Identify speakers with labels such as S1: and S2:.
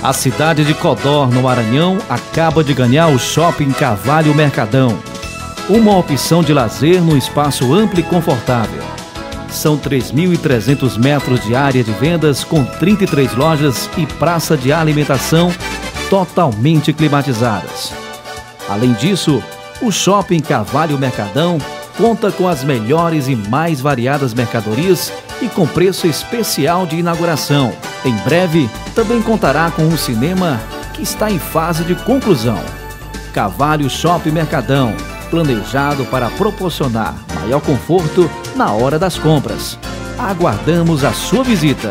S1: A cidade de Codó, no Maranhão, acaba de ganhar o Shopping Carvalho Mercadão. Uma opção de lazer num espaço amplo e confortável. São 3.300 metros de área de vendas com 33 lojas e praça de alimentação totalmente climatizadas. Além disso, o Shopping Carvalho Mercadão conta com as melhores e mais variadas mercadorias e com preço especial de inauguração. Em breve, também contará com um cinema que está em fase de conclusão. Carvalho Shopping Mercadão, planejado para proporcionar maior conforto na hora das compras. Aguardamos a sua visita.